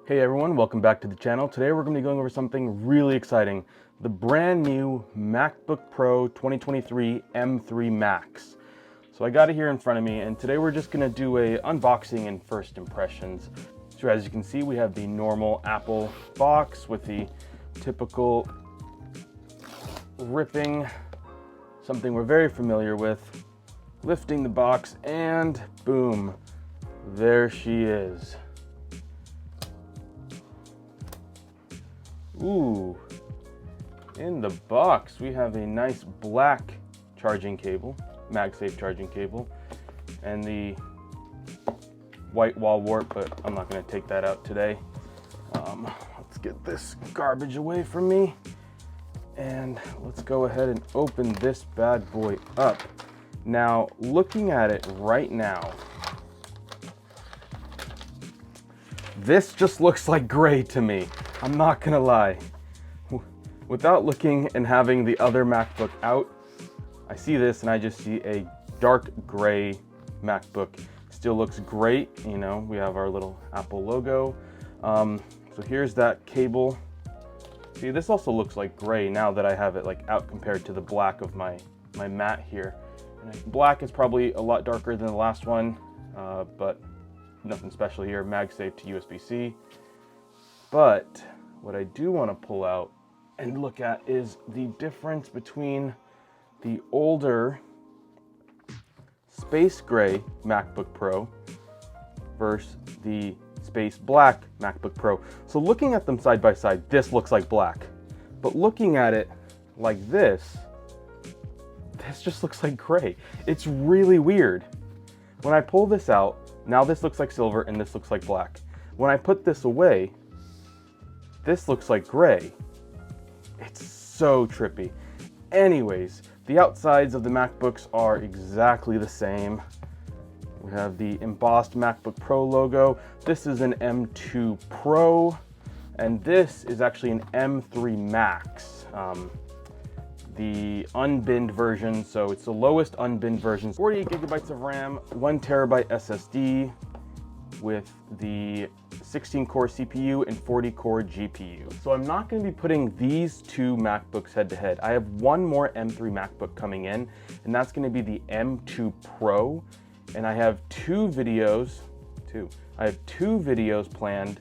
Hey everyone, welcome back to the channel. Today we're going to be going over something really exciting. The brand new MacBook Pro 2023 M3 Max. So I got it here in front of me, and today we're just going to do a unboxing and first impressions. So as you can see, we have the normal Apple box with the typical ripping, something we're very familiar with, lifting the box, and boom, there she is. Ooh, in the box we have a nice black charging cable, MagSafe charging cable, and the white wall wart, but I'm not going to take that out today. Let's get this garbage away from me, and let's go ahead and open this bad boy up. Now, looking at it right now, this just looks like gray to me. I'm not gonna lie. Without looking and having the other MacBook out, I see this and I just see a dark gray MacBook. Still looks great, you know, we have our little Apple logo. So here's that cable. See, this also looks like gray now that I have it like out compared to the black of my mat here. And black is probably a lot darker than the last one, but nothing special here. MagSafe to USB-C. But what I do want to pull out and look at is the difference between the older space gray MacBook Pro versus the space black MacBook Pro. So looking at them side by side, this looks like black. But looking at it like this just looks like gray. It's really weird. When I pull this out, now this looks like silver and this looks like black. When I put this away, this looks like gray. It's so trippy. Anyways, the outsides of the MacBooks are exactly the same. We have the embossed MacBook Pro logo. This is an M2 Pro, and this is actually an M3 Max. The unbinned version, so it's the lowest unbinned version. 48 gigabytes of RAM, 1 terabyte SSD with the 16-core CPU and 40-core GPU. So I'm not going to be putting these two MacBooks head to head. I have one more M3 MacBook coming in, and that's going to be the M2 Pro. And I have two videos planned,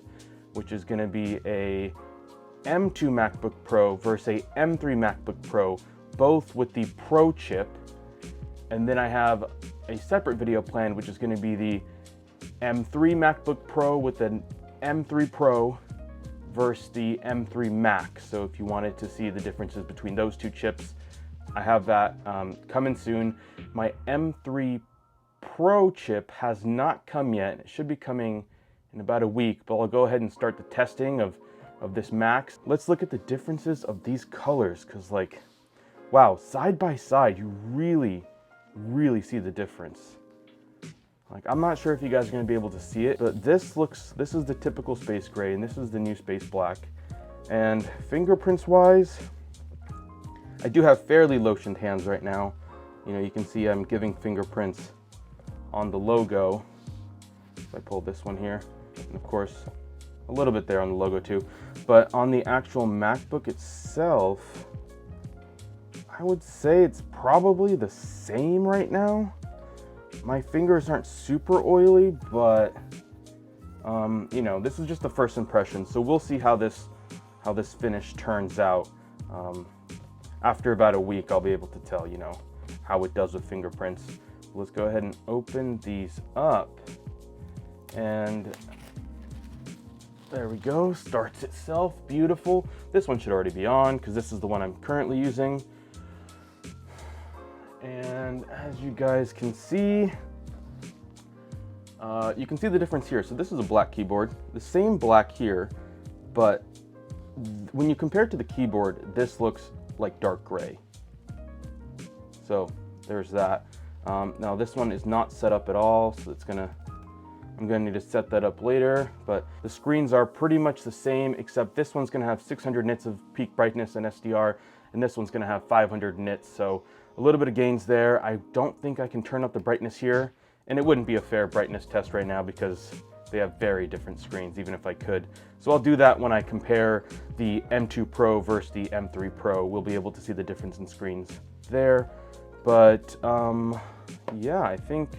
which is going to be a M2 MacBook Pro versus a M3 MacBook Pro, both with the Pro chip. And then I have a separate video planned, which is going to be the M3 MacBook Pro with an M3 Pro versus the M3 Max. So if you wanted to see the differences between those two chips, I have that coming soon. My M3 Pro chip has not come yet. It should be coming in about a week, but I'll go ahead and start the testing of this Max. Let's look at the differences of these colors, because like, wow, side by side, you really see the difference. Like, I'm not sure if you guys are going to be able to see it, but this is the typical space gray, and this is the new space black. And fingerprints wise, I do have fairly lotioned hands right now. You know, you can see I'm giving fingerprints on the logo. If I pull this one here, and of course, a little bit there on the logo too. But on the actual MacBook itself, I would say it's probably the same right now. My fingers aren't super oily, but you know, this is just the first impression, so we'll see how this finish turns out. After about a week, I'll be able to tell, you know, how it does with fingerprints. Let's go ahead and open these up, and there we go. Starts itself, beautiful. This one should already be on because this is the one I'm currently using. And as you guys can see, you can see the difference here. So this is a black keyboard, the same black here, but when you compare it to the keyboard, this looks like dark gray. So there's that. Now this one is not set up at all, so I'm gonna need to set that up later, but the screens are pretty much the same, except this one's gonna have 600 nits of peak brightness and SDR, and this one's gonna have 500 nits, so a little bit of gains there. I don't think I can turn up the brightness here, and it wouldn't be a fair brightness test right now because They have very different screens, even if I could. So I'll do that when I compare the M2 Pro versus the M3 Pro. We'll be able to see the difference in screens there. But yeah, I think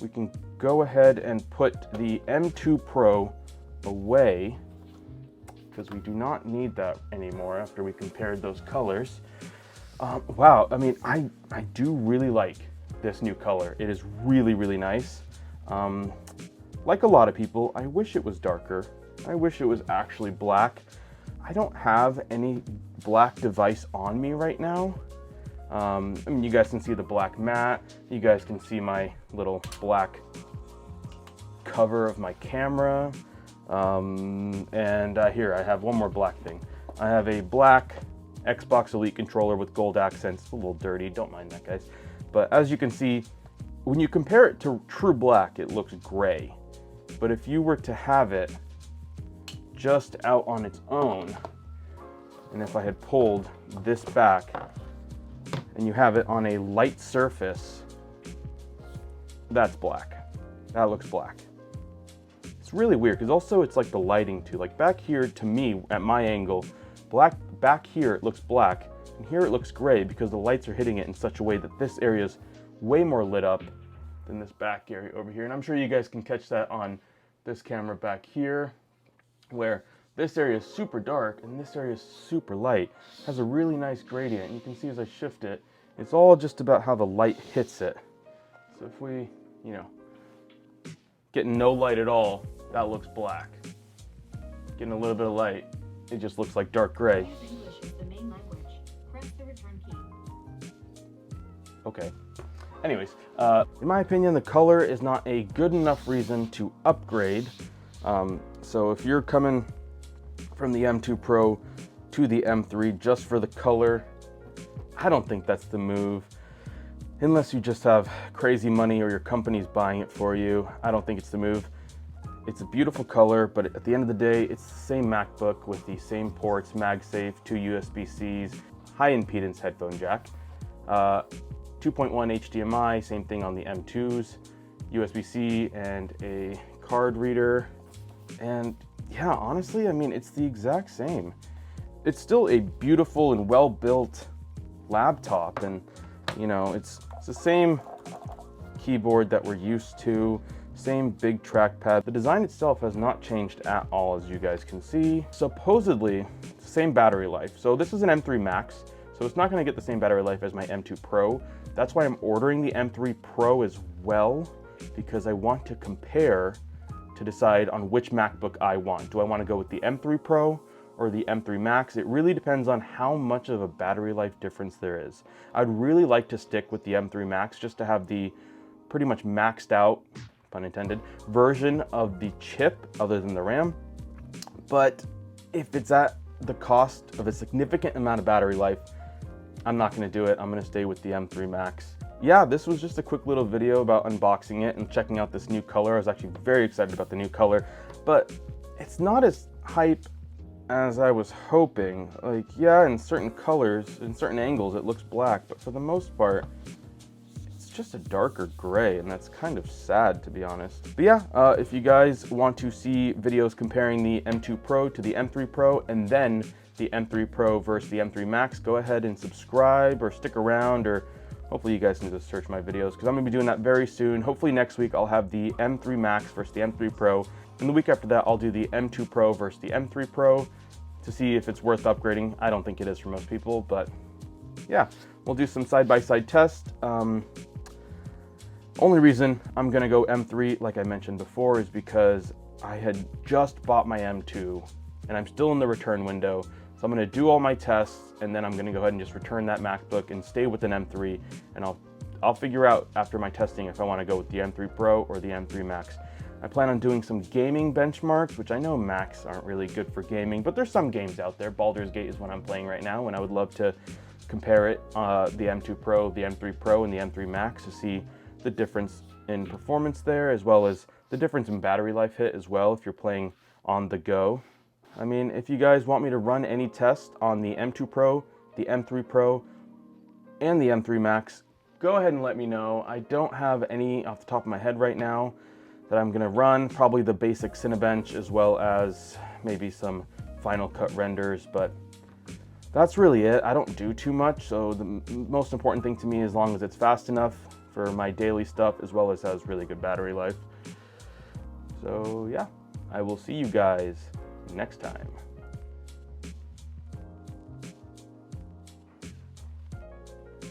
we can go ahead and put the M2 Pro away because we do not need that anymore after we compared those colors. Wow, I mean, I do really like this new color. It is really, really nice. Like a lot of people, I wish it was darker. I wish it was actually black. I don't have any black device on me right now. I mean, you guys can see the black mat. You guys can see my little black cover of my camera. And here I have one more black thing. I have a black Xbox Elite controller with gold accents. It's a little dirty, don't mind that, guys. But as you can see, when you compare it to true black, it looks gray. But if you were to have it just out on its own, and if I had pulled this back, and you have it on a light surface, that's black. That looks black. It's really weird, because also it's like the lighting too. Like back here, to me, at my angle, back here it looks black, and here it looks gray because the lights are hitting it in such a way that this area is way more lit up than this back area over here. And I'm sure you guys can catch that on this camera back here, where this area is super dark and this area is super light. It has a really nice gradient. You can see as I shift it, it's all just about how the light hits it. So if we, getting no light at all, that looks black. Getting a little bit of light, it just looks like dark gray. English is the main language. Press the return key. Okay. Anyways, in my opinion, the color is not a good enough reason to upgrade. So if you're coming from the M2 Pro to the M3 just for the color, I don't think that's the move. Unless you just have crazy money or your company's buying it for you, I don't think it's the move. It's a beautiful color, but at the end of the day, it's the same MacBook with the same ports, MagSafe, 2 USB-Cs, high impedance headphone jack, 2.1 HDMI, same thing on the M2s, USB-C and a card reader. And yeah, honestly, I mean, it's the exact same. It's still a beautiful and well-built laptop, and it's the same keyboard that we're used to, same big trackpad. The design itself has not changed at all, as you guys can see. Supposedly, same battery life. So this is an M3 Max, so it's not gonna get the same battery life as my M2 Pro. That's why I'm ordering the M3 Pro as well, because I want to compare to decide on which MacBook I want. Do I want to go with the M3 Pro or the M3 Max? It really depends on how much of a battery life difference there is. I'd really like to stick with the M3 Max just to have the pretty much maxed out, pun intended, version of the chip other than the RAM. But if it's at the cost of a significant amount of battery life, I'm not going to do it. I'm going to stay with the M3 Max. Yeah, this was just a quick little video about unboxing it and checking out this new color. I was actually very excited about the new color, but it's not as hype as I was hoping. Like, yeah, in certain colors, in certain angles, it looks black, but for the most part, it's just a darker gray, and that's kind of sad, to be honest. But yeah, if you guys want to see videos comparing the M2 Pro to the M3 Pro, and then the M3 Pro versus the M3 Max, go ahead and subscribe or stick around, or hopefully you guys can just search my videos, because I'm going to be doing that very soon. Hopefully next week I'll have the M3 Max versus the M3 Pro, and the week after that I'll do the M2 Pro versus the M3 Pro to see if it's worth upgrading. I don't think it is for most people, but yeah, we'll do some side-by-side tests. Only reason I'm going to go M3, like I mentioned before, is because I had just bought my M2 and I'm still in the return window. So I'm going to do all my tests, and then I'm going to go ahead and just return that MacBook and stay with an M3, and I'll figure out after my testing if I want to go with the M3 Pro or the M3 Max. I plan on doing some gaming benchmarks, which I know Macs aren't really good for gaming, but there's some games out there. Baldur's Gate is what I'm playing right now, and I would love to compare it, the M2 Pro, the M3 Pro, and the M3 Max to see the difference in performance there, as well as the difference in battery life hit as well if you're playing on the go. I mean, if you guys want me to run any tests on the M2 Pro, the M3 Pro, and the M3 Max, go ahead and let me know. I don't have any off the top of my head right now. that I'm gonna run, probably the basic Cinebench as well as maybe some Final Cut renders, but that's really it. I don't do too much, so the most important thing to me, as long as it's fast enough for my daily stuff, as well as has really good battery life. So yeah, I will see you guys next time.